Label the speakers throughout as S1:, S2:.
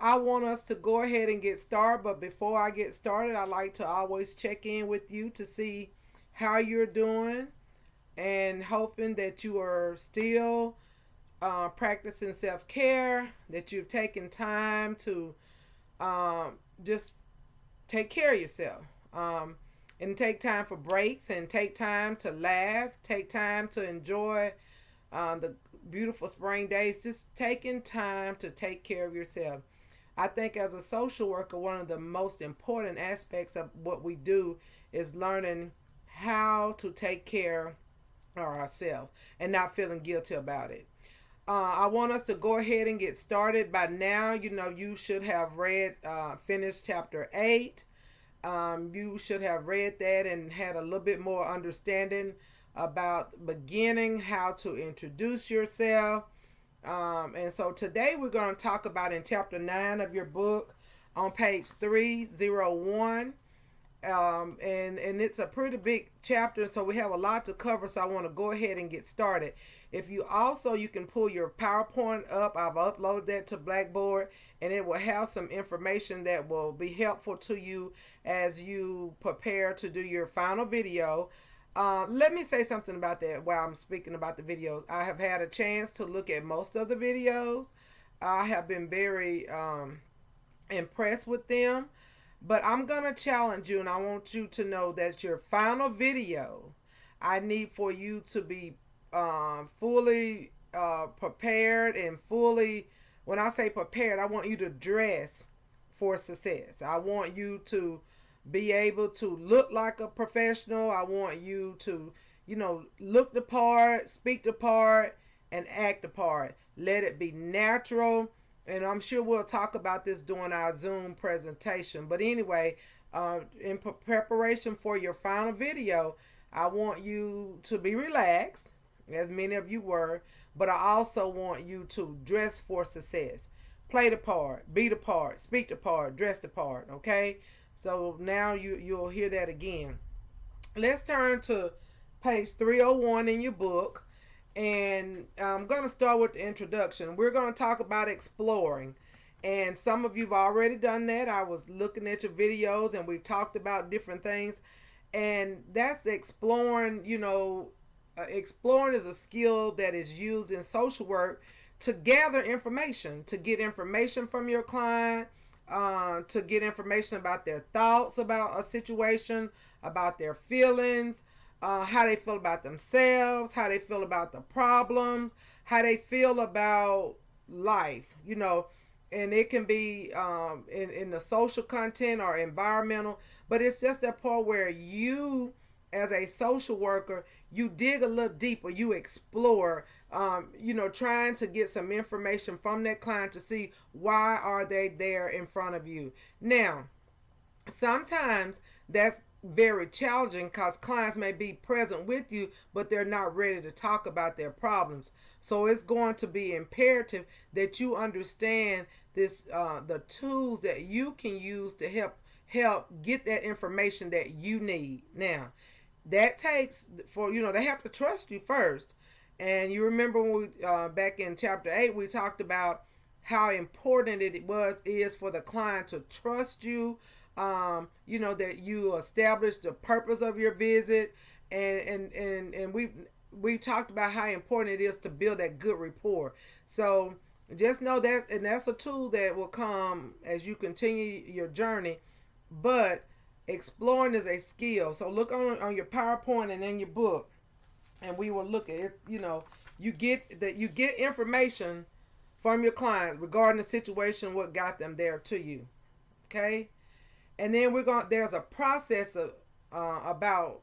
S1: I want us to go ahead and get started. But before I get started, I like to always check in with you to see how you're doing and hoping that you are still practicing self care, that you've taken time to just take care of yourself. And take time for breaks and take time to laugh, take time to enjoy the beautiful spring days, just taking time to take care of yourself. I think as a social worker, one of the most important aspects of what we do is learning how to take care of ourselves and not feeling guilty about it. I want us to go ahead and get started. By now, you should have finished chapter 8. You should have read that and had a little bit more understanding about beginning, how to introduce yourself. And so today we're going to talk about in chapter 9 of your book on page 301. And it's a pretty big chapter, so we have a lot to cover, so I want to go ahead and get started. If you can pull your PowerPoint up. I've uploaded that to Blackboard, and it will have some information that will be helpful to you as you prepare to do your final video. Let me say something about that while I'm speaking about the videos. I have had a chance to look at most of the videos. I have been very impressed with them. But I'm going to challenge you, and I want you to know that your final video, I need for you to be fully prepared and fully, when I say prepared, I want you to dress for success. I want you to be able to look like a professional. I want you to, look the part, speak the part, and act the part. Let it be natural. And I'm sure we'll talk about this during our Zoom presentation. But anyway, in preparation for your final video, I want you to be relaxed, as many of you were, but I also want you to dress for success. Play the part, be the part, speak the part, dress the part, okay? So now you'll hear that again. Let's turn to page 301 in your book. And I'm going to start with the introduction. We're going to talk about exploring. And some of you have already done that. I was looking at your videos and we've talked about different things. And that's exploring, exploring is a skill that is used in social work to gather information, to get information from your client, to get information about their thoughts about a situation, about their feelings, how they feel about themselves, how they feel about the problem, how they feel about life, and it can be in the social content or environmental, but it's just that part where you, as a social worker, you dig a little deeper, you explore, trying to get some information from that client to see why are they there in front of you. Now, sometimes that's very challenging because clients may be present with you, but they're not ready to talk about their problems. So it's going to be imperative that you understand this, the tools that you can use to help get that information that you need. Now, that takes for they have to trust you first. And you remember when we back in chapter 8 we talked about how important is for the client to trust you. That you establish the purpose of your visit, and we talked about how important it is to build that good rapport. So just know that, and that's a tool that will come as you continue your journey. But exploring is a skill. So look on your PowerPoint and in your book, and we will look at it. You get information from your client regarding the situation, what got them there to you. Okay. And then there's a process of about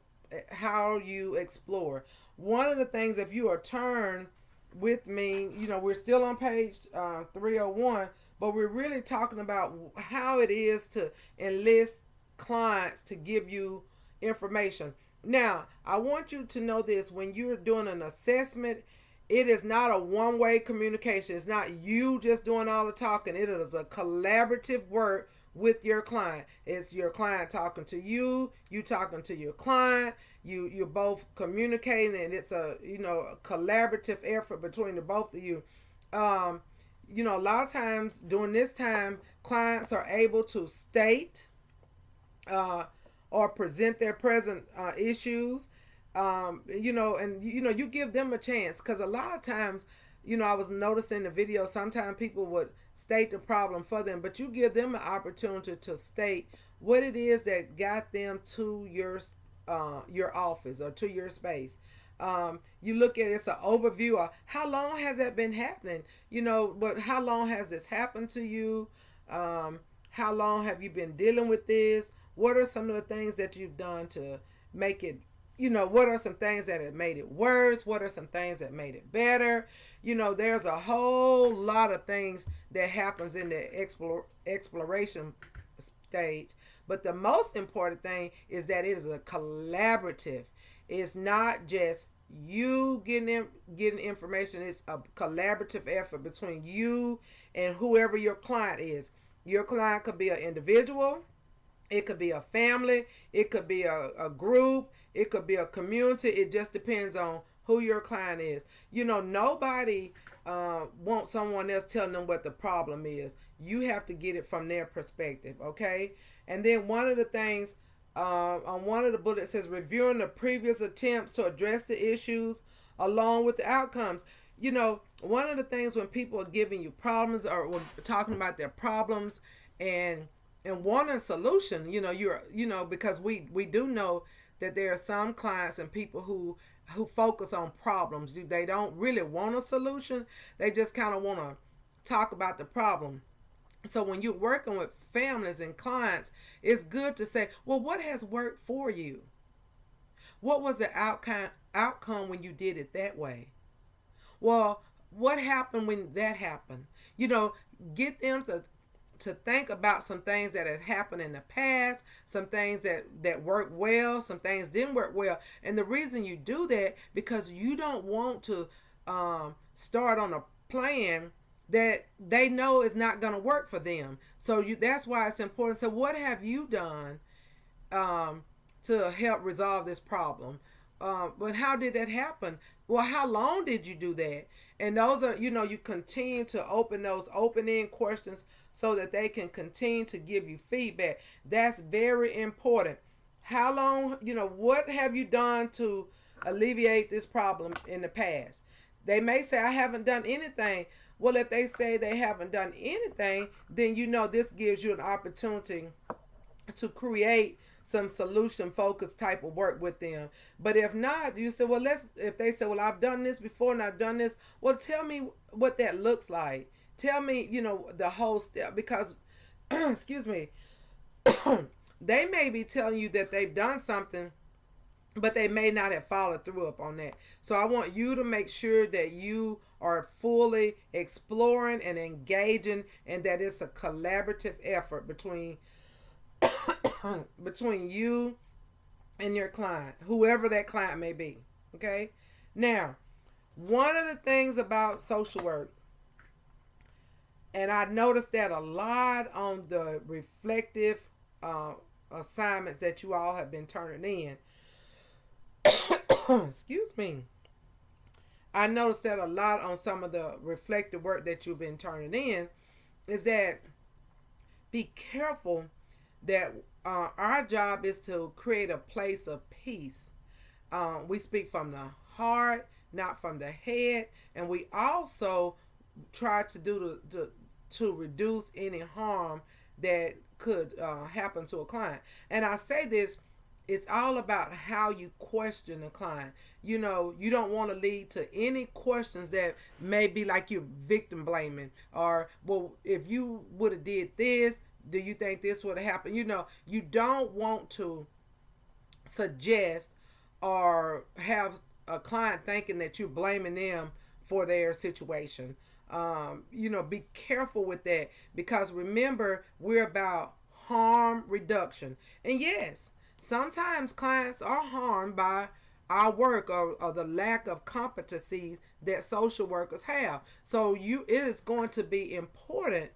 S1: how you explore. One of the things, if you are turned with me, we're still on page 301, but we're really talking about how it is to enlist clients to give you information. Now, I want you to know this: when you're doing an assessment, it is not a one-way communication. It's not you just doing all the talking. It is a collaborative work with your client. It's your client talking to you, you talking to your client, you're both communicating, and it's a a collaborative effort between the both of you. A lot of times during this time, clients are able to state uh, or present their present issues. You give them a chance, because a lot of times, I was noticing the video. Sometimes people would state the problem for them, but you give them an opportunity to state what it is that got them to your office or to your space. You look at it's an overview of how long has that been happening. But how long has this happened to you? How long have you been dealing with this? What are some of the things that you've done to make it? What are some things that have made it worse? What are some things that made it better? There's a whole lot of things that happens in the exploration stage. But the most important thing is that it is a collaborative. It's not just you getting information. It's a collaborative effort between you and whoever your client is. Your client could be an individual, it could be a family, it could be a group, it could be a community. It just depends on who your client is. Nobody wants someone else telling them what the problem is. You have to get it from their perspective, okay? And then one of the things on one of the bullets says reviewing the previous attempts to address the issues along with the outcomes. One of the things when people are giving you problems or when talking about their problems and wanting a solution, because we do know that there are some clients and people who focus on problems. They don't really want a solution. They just kind of want to talk about the problem. So when you're working with families and clients, it's good to say, well, what has worked for you? What was the outcome when you did it that way? Well, what happened when that happened? Get them to think about some things that had happened in the past, some things that worked well, some things didn't work well. And the reason you do that, because you don't want to start on a plan that they know is not going to work for them. So that's why it's important. So what have you done to help resolve this problem? But how did that happen? Well, how long did you do that? And those are, you continue to open those open-end questions so that they can continue to give you feedback. That's very important. How long, what have you done to alleviate this problem in the past? They may say, I haven't done anything. Well, if they say they haven't done anything, then this gives you an opportunity to create some solution focused type of work with them. But if not, you say, well, if they say, well, I've done this before and I've done this, well, tell me what that looks like. Tell me, the whole step, because excuse me, they may be telling you that they've done something, but they may not have followed through up on that. So I want you to make sure that you are fully exploring and engaging, and that it's a collaborative effort between you and your client, whoever that client may be. Okay? Now, one of the things about social work, and I noticed that a lot on the reflective assignments that you all have been turning in. Excuse me. I noticed that a lot on some of the reflective work that you've been turning in, is that be careful that our job is to create a place of peace. We speak from the heart, not from the head, and we also try to do to reduce any harm that could happen to a client. And I say this, it's all about how you question a client. You don't want to lead to any questions that may be like you're victim blaming, or, well, if you would have did this, do you think this would have happened? You don't want to suggest or have a client thinking that you're blaming them for their situation. Be careful with that, because remember, we're about harm reduction. And yes, sometimes clients are harmed by our work or the lack of competencies that social workers have. So it is going to be important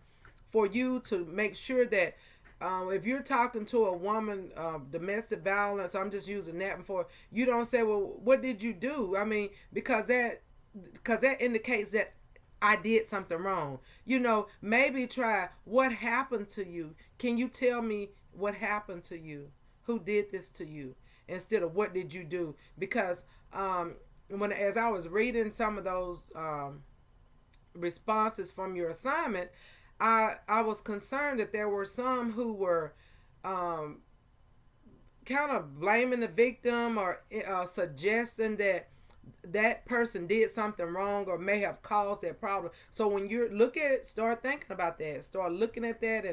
S1: for you to make sure that if you're talking to a woman, domestic violence, I'm just using that before, you don't say, well, what did you do? I mean, because that indicates that I did something wrong. Maybe try, what happened to you? Can you tell me what happened to you? Who did this to you? Instead of what did you do? Because as I was reading some of those responses from your assignment, I was concerned that there were some who were kind of blaming the victim, or suggesting that person did something wrong or may have caused that problem. So when you look at it, start thinking about that. Start looking at that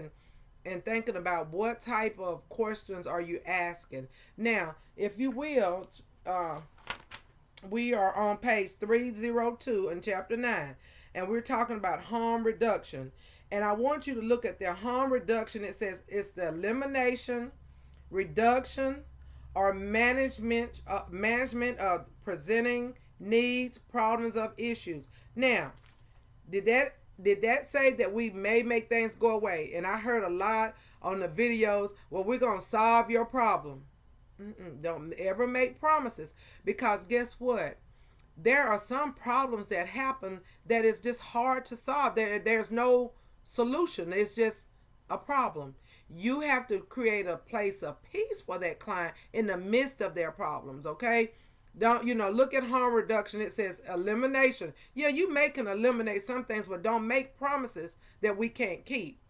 S1: and thinking about what type of questions are you asking. Now, if you will, we are on page 302 in chapter 9, and we're talking about harm reduction. And I want you to look at the harm reduction. It says it's the elimination, reduction, or management of presenting needs, problems, of issues. Now, did that say that we may make things go away? And I heard a lot on the videos, well, we're going to solve your problem. Don't ever make promises, because guess what? There are some problems that happen that is just hard to solve. There's no solution. It's just a problem. You have to create a place of peace for that client in the midst of their problems, okay? Don't, look at harm reduction. It says elimination. Yeah, you can eliminate some things, but don't make promises that we can't keep.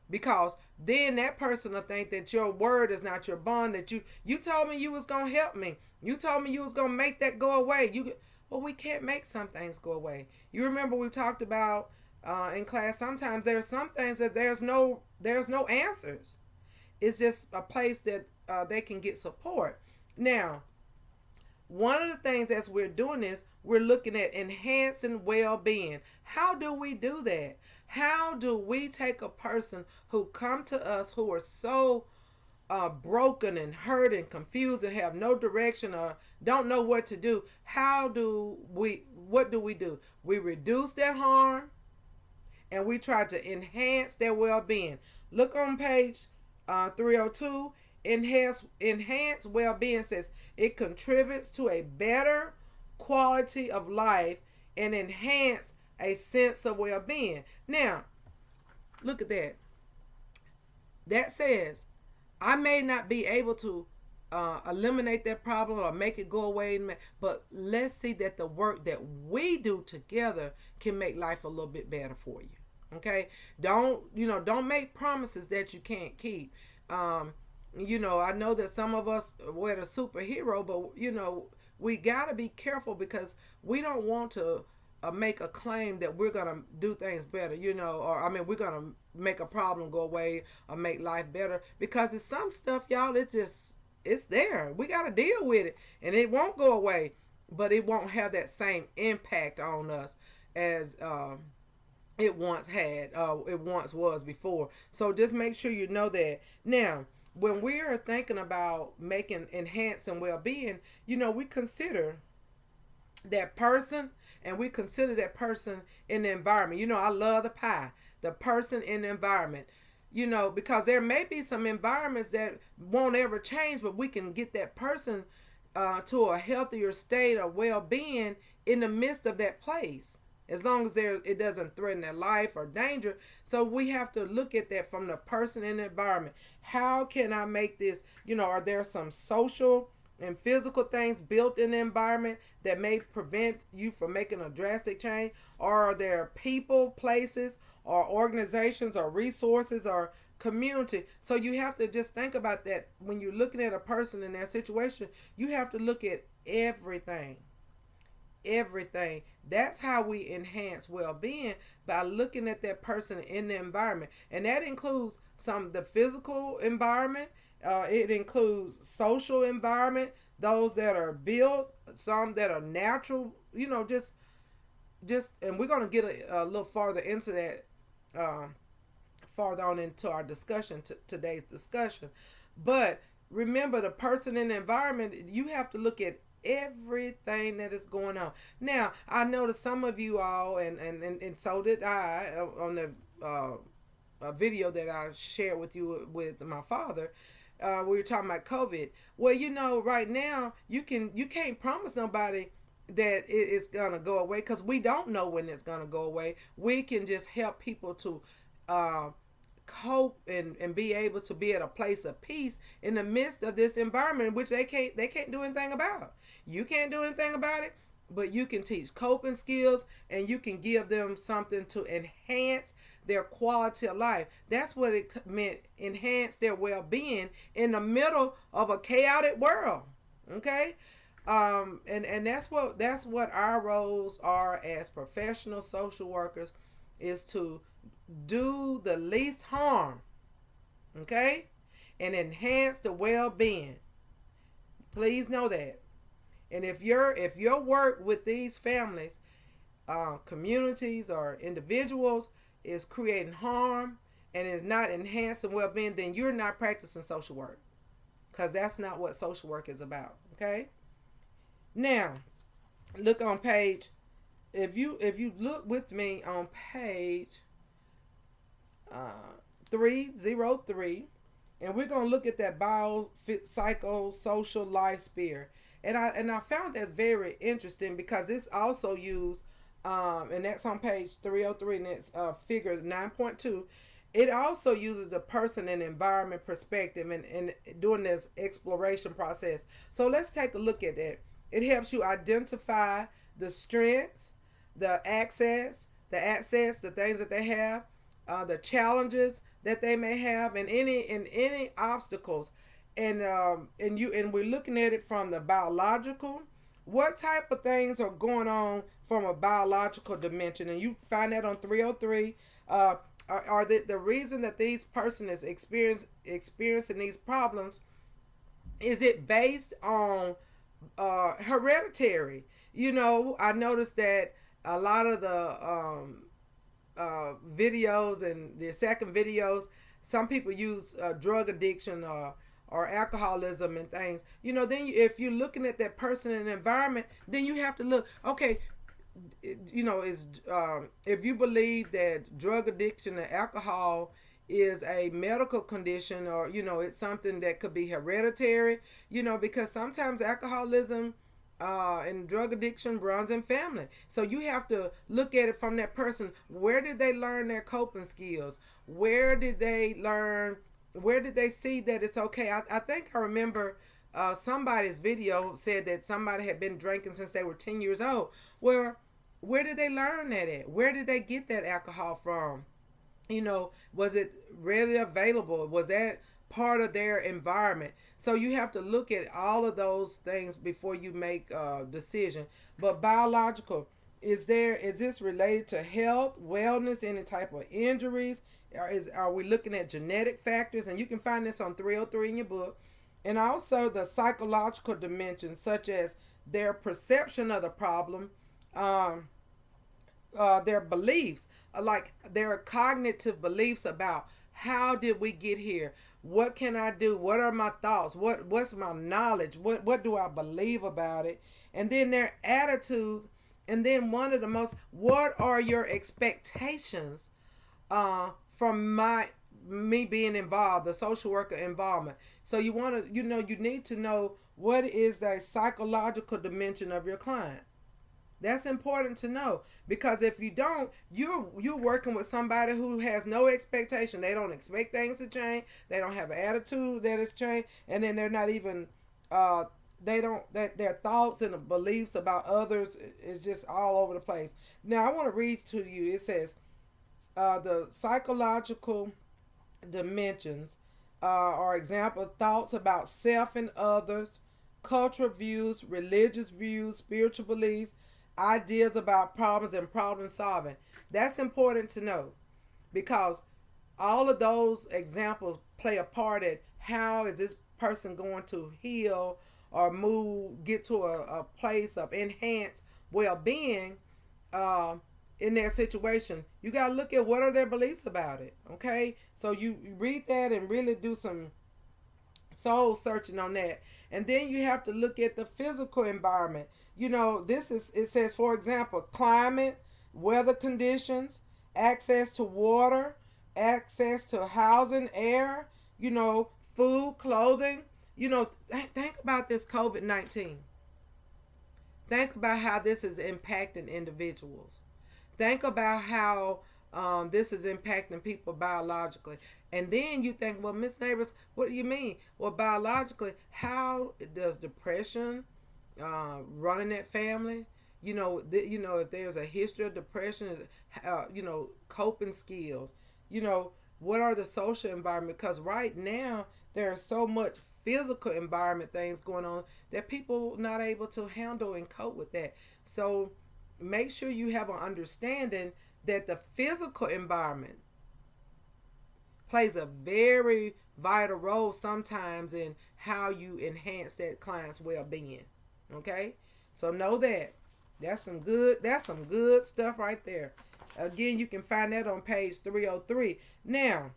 S1: Because then that person will think that your word is not your bond, that you told me you was going to help me. You told me you was going to make that go away. Well, we can't make some things go away. You remember we talked about in class, sometimes there's some things that there's no answers. It's just a place that they can get support. Now, one of the things as we're doing this, we're looking at enhancing well-being. How do we do that? How do we take a person who come to us who are so broken and hurt and confused and have no direction or don't know what to do? What do we do? We reduce their harm, and we try to enhance their well-being. Look on page 302. Enhance well-being says it contributes to a better quality of life and enhance a sense of well-being. Now, look at that. That says I may not be able to eliminate that problem or make it go away, but let's see that the work that we do together can make life a little bit better for you. Okay? Don't make promises that you can't keep. I know that some of us we're the superhero, but we got to be careful, because we don't want to make a claim that we're gonna do things better, we're gonna make a problem go away or make life better, because it's some stuff, y'all, it's there. We got to deal with it, and it won't go away, but it won't have that same impact on us as it once had, it once was before. So just make sure you know that. Now, when we are thinking about enhancing well-being, we consider that person, and we consider that person in the environment. I love the person in the environment, because there may be some environments that won't ever change, but we can get that person to a healthier state of well-being in the midst of that place, as long as it doesn't threaten their life or danger. So we have to look at that from the person in the environment. How can I make this, are there some social and physical things built in the environment that may prevent you from making a drastic change? Or are there people, places, or organizations, or resources, or community? So you have to just think about that when you're looking at a person in that situation. You have to look at everything. That's how we enhance well-being, by looking at that person in the environment. And that includes the physical environment. It includes social environment, those that are built, some that are natural, just and we're going to get a little farther into that farther on into our discussion, today's discussion. But remember, the person in the environment, you have to look at everything that is going on. Now, I know that some of you all, and so did I, on the video that I shared with you with my father, we were talking about COVID. Well, right now you can't promise nobody that it is going to go away, because we don't know when it's going to go away. We can just help people to uh, cope and be able to be at a place of peace in the midst of this environment, which they can't do anything about. You can't do anything about it, but you can teach coping skills, and you can give them something to enhance their quality of life. That's what it meant, enhance their well-being in the middle of a chaotic world. Okay. And that's what our roles are as professional social workers, is to do the least harm, okay, and enhance the well-being. Please know that. And if your work with these families, communities, or individuals is creating harm and is not enhancing well-being, then you're not practicing social work, because that's not what social work is about. Okay. Now, look on page. If you look with me on page 303, and we're gonna look at that biopsychosocial life sphere, and I found that very interesting, because it's also used, and that's on page 303, and it's figure 9.2. It also uses the person and environment perspective, and doing this exploration process. So let's take a look at that. It helps you identify the strengths, the things that they have, the challenges that they may have, and any obstacles, and we're looking at it from the biological. What type of things are going on from a biological dimension? And you find that on 303. Are the reason that these person is experiencing these problems, is it based on hereditary? I noticed that a lot of the videos and the second videos, some people use drug addiction or alcoholism and things. Then if you're looking at that person and environment, then you have to look. Okay, is if you believe that drug addiction and alcohol is a medical condition, or it's something that could be hereditary, because sometimes alcoholism and drug addiction runs in family. So you have to look at it from that person. Where did they learn their coping skills? Where did they see that it's okay? I think I remember somebody's video said that somebody had been drinking since they were 10 years old. Where did they learn that at? Where did they get that alcohol from? Was it readily available? Was that part of their environment? So you have to look at all of those things before you make a decision. But biological, is this related to health, wellness, any type of injuries? Are we looking at genetic factors? And you can find this on 303 in your book. And also the psychological dimensions, such as their perception of the problem, their beliefs, like their cognitive beliefs about how did we get here, what can I do, what are my thoughts, what's my knowledge, what do I believe about it, and then their attitudes, and then one of the most, what are your expectations from me being involved, the social worker involvement. So you want to, you need to know what is the psychological dimension of your client. That's important to know, because if you don't, you're working with somebody who has no expectation. They don't expect things to change. They don't have an attitude that is changed, and then they're not even their thoughts and beliefs about others is just all over the place. Now I want to read to you. It says the psychological dimensions are example of thoughts about self and others, cultural views, religious views, spiritual beliefs, ideas about problems and problem solving. That's important to know, because all of those examples play a part in how is this person going to heal or get to a place of enhanced well-being in their situation. You got to look at what are their beliefs about it. Okay, so you read that and really do some soul searching on that. And then you have to look at the physical environment. It says, for example, climate, weather conditions, access to water, access to housing, air, food, clothing. Think about this COVID-19. Think about how this is impacting individuals. Think about how this is impacting people biologically. And then you think, well, Miss Neighbors, what do you mean? Well, biologically, how does depression run in that family? If there's a history of depression, coping skills. You know, what are the social environment? Because right now there's so much physical environment things going on that people not able to handle and cope with that. So make sure you have an understanding that the physical environment plays a very vital role sometimes in how you enhance that client's well-being. Okay, so know that that's some good stuff right there. Again, you can find that on page 303. Now,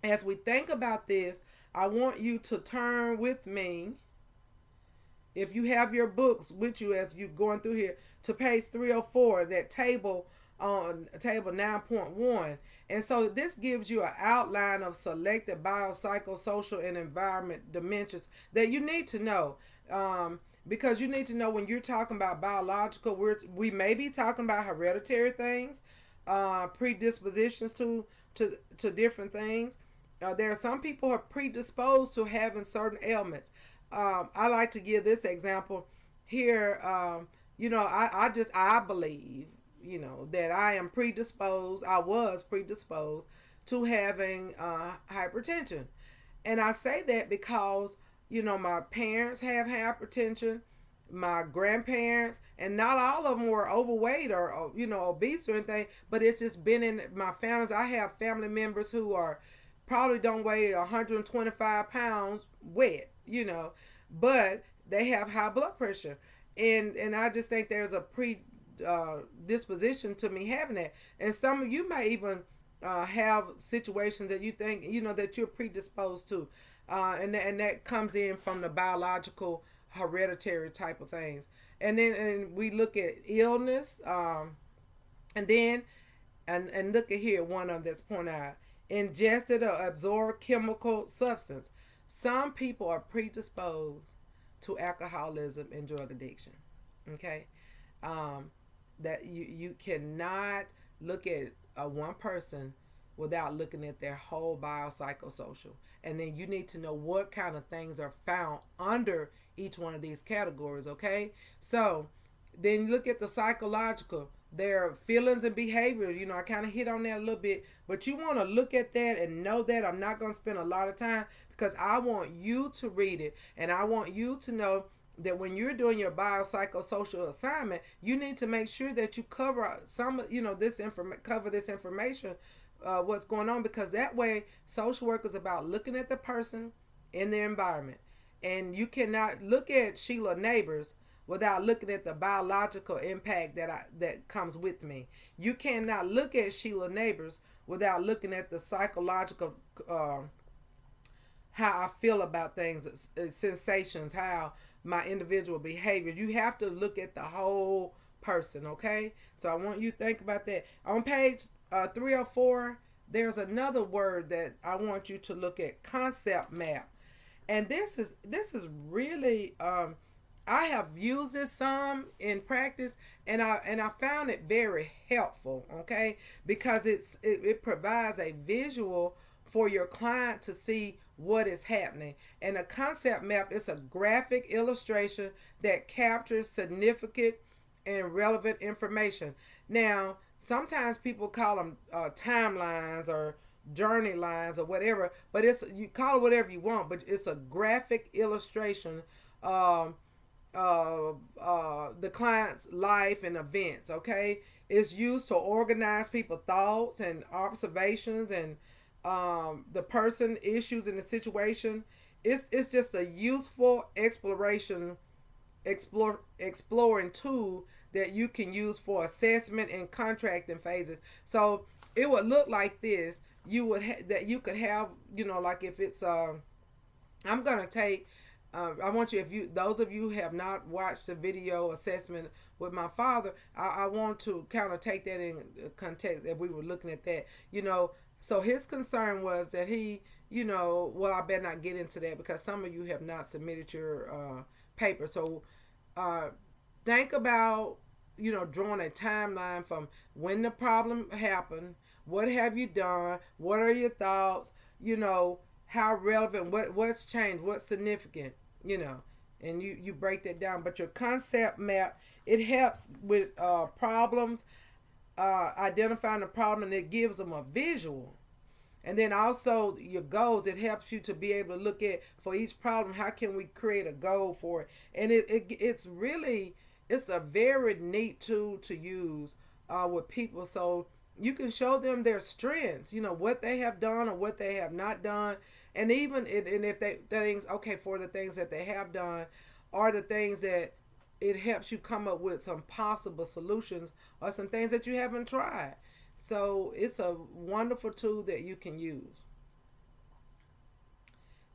S1: as we think about this, I want you to turn with me, if you have your books with you as you're going through here, to page 304, that table on table 9.1. And so this gives you an outline of selected biopsychosocial and environment dimensions that you need to know. Because you need to know when you're talking about biological, we may be talking about hereditary things, predispositions to different things. There are some people who are predisposed to having certain ailments. I like to give this example here. I believe, that I was predisposed to having hypertension. And I say that because, my parents have hypertension, my grandparents, and not all of them were overweight or obese or anything, but it's just been in my families. I have family members who are probably don't weigh 125 pounds wet, but they have high blood pressure. And I just think there's a predisposition to me having that. And some of you may even have situations that you think, that you're predisposed to. And that comes in from the biological hereditary type of things. And we look at illness, and then and look at here, one of them that's pointed out: ingested or absorbed chemical substance. Some people are predisposed to alcoholism and drug addiction. Okay, that you cannot look at one person without looking at their whole biopsychosocial, and then you need to know what kind of things are found under each one of these categories. Okay, so then look at the psychological. Their feelings and behavior. I kind of hit on that a little bit, but you want to look at that and know that. I'm not going to spend a lot of time because I want you to read it, and I want you to know that when you're doing your biopsychosocial assignment, you need to make sure that you cover cover this information, what's going on, because that way social work is about looking at the person in their environment. And you cannot look at Sheila Neighbors without looking at the biological impact that comes with me. You cannot look at Sheila Neighbors without looking at the psychological, how I feel about things, sensations, how my individual behavior. You have to look at the whole person, okay? So I want you to think about that. On page 304, there's another word that I want you to look at: concept map. And this is really, I have used this some in practice, and I found it very helpful. Okay, because it provides a visual for your client to see what is happening. And a concept map is a graphic illustration that captures significant and relevant information. Now, sometimes people call them timelines or journey lines or whatever, but you call it whatever you want, but it's a graphic illustration the client's life and events. Okay, it's used to organize people's thoughts and observations and the person, issues, and the situation. It's just a useful exploring tool that you can use for assessment and contracting phases. So it would look like this. That you could have, like if it's I'm gonna take. I want you, those of you who have not watched the video assessment with my father, I want to kind of take that in context that we were looking at that. So his concern was that he, well, I better not get into that because some of you have not submitted your paper. So think about, drawing a timeline from when the problem happened, what have you done, what are your thoughts, how relevant, what's changed, what's significant, and you break that down. But your concept map, it helps with problems, identifying the problem, and it gives them a visual. And then also your goals, it helps you to be able to look at, for each problem, how can we create a goal for it. And it's really, it's a very neat tool to use with people, so you can show them their strengths, what they have done or what they have not done. And even and if they things, okay, for the things that they have done, are the things that it helps you come up with some possible solutions or some things that you haven't tried. So it's a wonderful tool that you can use.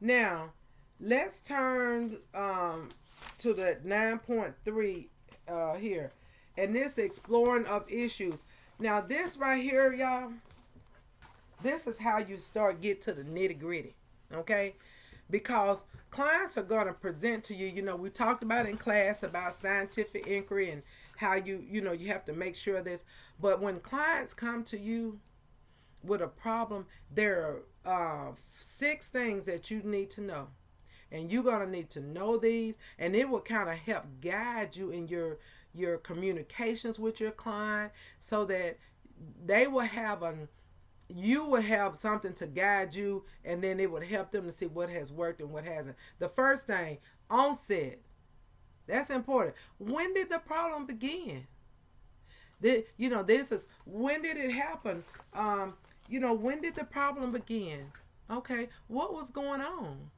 S1: Now, let's turn to the 9.3 here. And this exploring of issues. Now, this right here, y'all, this is how you start get to the nitty gritty. Okay? Because clients are going to present to you, we talked about in class about scientific inquiry and how you have to make sure this. But when clients come to you with a problem, there are 6 things that you need to know. And you're going to need to know these, and it will kind of help guide you in your communications with your client, so that they will have you will have something to guide you, and then it would help them to see what has worked and what hasn't. The first thing, onset. That's important. When did the problem begin? This is, when did it happen? When did the problem begin? Okay, what was going on?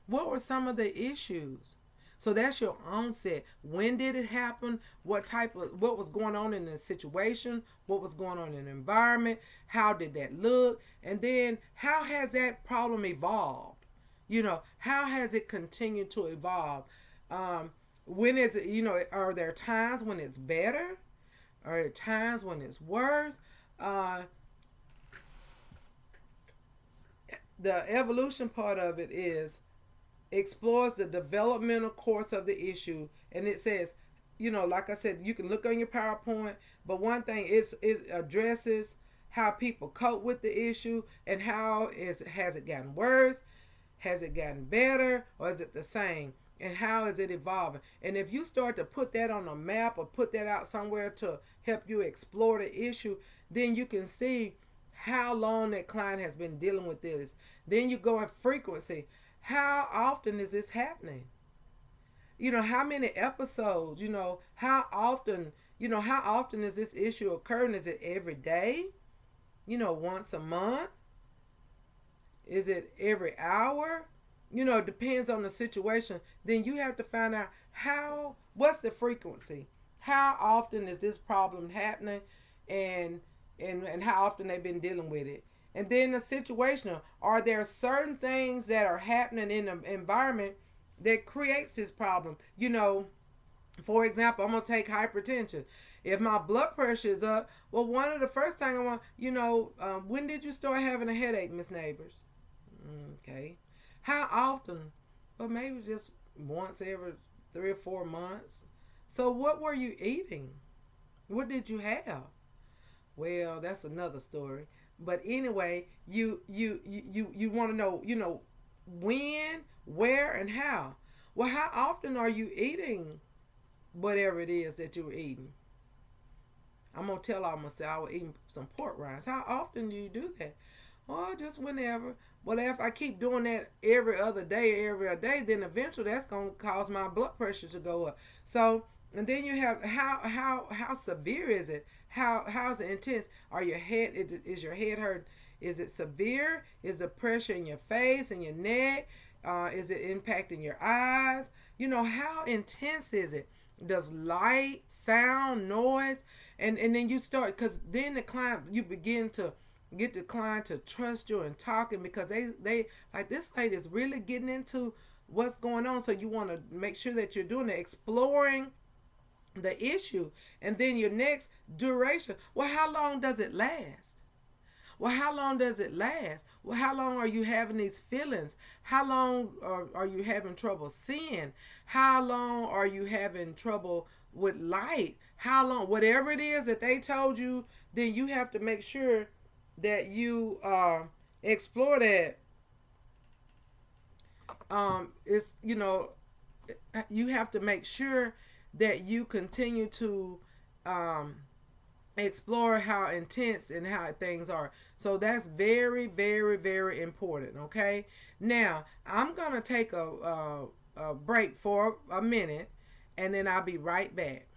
S1: What were some of the issues? So that's your onset. When did it happen? What was going on in the situation? What was going on in the environment? How did that look? And then how has that problem evolved? How has it continued to evolve? When is it, are there times when it's better? Are there times when it's worse? The evolution part of it explores the developmental course of the issue, and it says, like I said, you can look on your PowerPoint, but one thing is, it addresses how people cope with the issue, and has it gotten worse, has it gotten better, or is it the same, and how is it evolving. And if you start to put that on a map or put that out somewhere to help you explore the issue, then you can see how long that client has been dealing with this. Then you go in frequency. How often is this happening? How many episodes? How often is this issue occurring? Is it every day? Once a month? Is it every hour? It depends on the situation. Then you have to find out what's the frequency? How often is this problem happening, and how often they've been dealing with it? And then the situational, are there certain things that are happening in the environment that creates this problem? For example, I'm going to take hypertension. If my blood pressure is up, well, one of the first things I want, when did you start having a headache, Miss Neighbors? Okay. How often? Well, maybe just once every 3 or 4 months. So what were you eating? What did you have? Well, that's another story. But anyway, you want to know, when, where, and how. Well, how often are you eating whatever it is that you're eating? I'm going to tell all myself I was eating some pork rinds. How often do you do that? Oh, just whenever. Well, if I keep doing that every other day, then eventually that's going to cause my blood pressure to go up. So, and then you have how severe is it? How's it intense? Is your head hurt? Is it severe? Is the pressure in your face and your neck? Is it impacting your eyes? How intense is it? Does light, sound, noise, and then you start, because then you begin to get the client to trust you and talking, because they like, this lady is really getting into what's going on. So you want to make sure that you're doing it, exploring the issue. And then your next duration, well, how long does it last? Well, how long does it last? Well, how long are you having these feelings? How long are you having trouble seeing? How long are you having trouble with light. How long, whatever it is that they told you, then you have to make sure that you explore that. It's, you know, you have to make sure that you continue to um, explore how intense and how things are. So that's very, very, very important. Okay. Now I'm gonna take a break for a minute, and then I'll be right back.